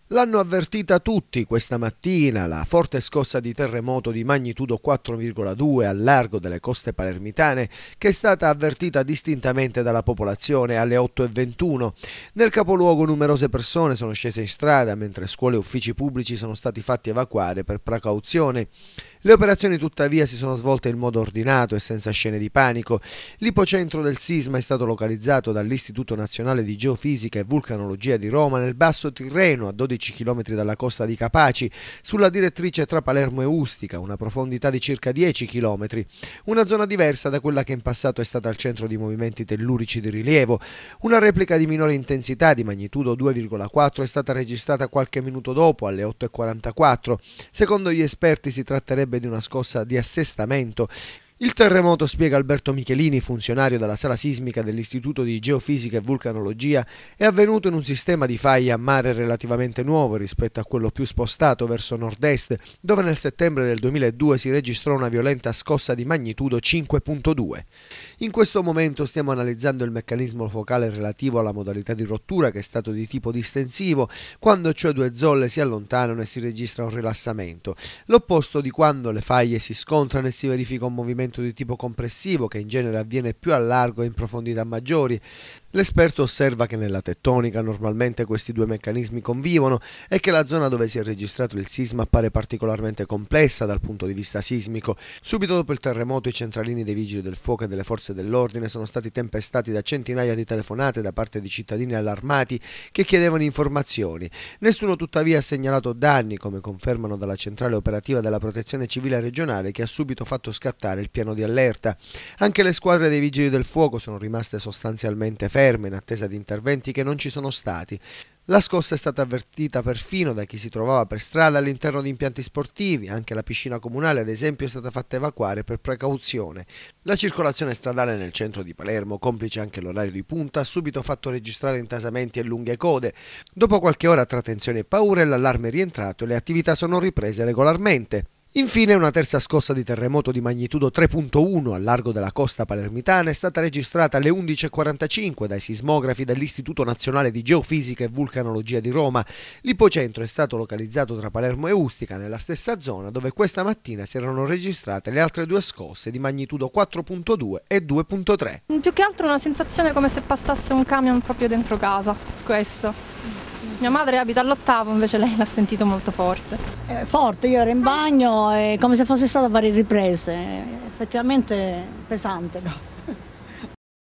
L'hanno avvertita tutti questa mattina la forte scossa di terremoto di magnitudo 4,2 al largo delle coste palermitane, che è stata avvertita distintamente dalla popolazione alle 8:21. Nel capoluogo numerose persone sono scese in strada, mentre scuole e uffici pubblici sono stati fatti evacuare per precauzione. Le operazioni tuttavia si sono svolte in modo ordinato e senza scene di panico. L'ipocentro del sisma è stato localizzato dall'Istituto Nazionale di Geofisica e Vulcanologia di Roma nel Basso Tirreno, a 12 km dalla costa di Capaci, sulla direttrice tra Palermo e Ustica, una profondità di circa 10 km. Una zona diversa da quella che in passato è stata al centro di movimenti tellurici di rilievo. Una replica di minore intensità di magnitudo 2,4 è stata registrata qualche minuto dopo, alle 8:44. Secondo gli esperti si tratterebbe di una scossa di assestamento. Il terremoto, spiega Alberto Michelini, funzionario della sala sismica dell'Istituto di Geofisica e Vulcanologia, è avvenuto in un sistema di faglie a mare relativamente nuovo rispetto a quello più spostato verso nord-est, dove nel settembre del 2002 si registrò una violenta scossa di magnitudo 5,2. In questo momento stiamo analizzando il meccanismo focale relativo alla modalità di rottura, che è stato di tipo distensivo, quando cioè due zolle si allontanano e si registra un rilassamento, l'opposto di quando le faglie si scontrano e si verifica un movimento di tipo compressivo, che in genere avviene più a largo e in profondità maggiori. L'esperto osserva che nella tettonica normalmente questi due meccanismi convivono e che la zona dove si è registrato il sisma appare particolarmente complessa dal punto di vista sismico. Subito dopo il terremoto i centralini dei vigili del fuoco e delle forze dell'ordine sono stati tempestati da centinaia di telefonate da parte di cittadini allarmati che chiedevano informazioni. Nessuno tuttavia ha segnalato danni, come confermano dalla centrale operativa della Protezione Civile regionale, che ha subito fatto scattare il piano di allerta. Anche le squadre dei vigili del fuoco sono rimaste sostanzialmente ferme in attesa di interventi che non ci sono stati. La scossa è stata avvertita perfino da chi si trovava per strada all'interno di impianti sportivi. Anche la piscina comunale, ad esempio, è stata fatta evacuare per precauzione. La circolazione stradale nel centro di Palermo, complice anche l'orario di punta, ha subito fatto registrare intasamenti e lunghe code. Dopo qualche ora tra tensione e paure, l'allarme è rientrato e le attività sono riprese regolarmente. Infine, una terza scossa di terremoto di magnitudo 3,1 al largo della costa palermitana è stata registrata alle 11:45 dai sismografi dell'Istituto Nazionale di Geofisica e Vulcanologia di Roma. L'ipocentro è stato localizzato tra Palermo e Ustica, nella stessa zona dove questa mattina si erano registrate le altre due scosse di magnitudo 4,2 e 2,3. Più che altro una sensazione come se passasse un camion proprio dentro casa, questo. Mia madre abita all'8º, invece lei l'ha sentito molto forte. Forte, io ero in bagno, è come se fosse stato a varie riprese, effettivamente pesante.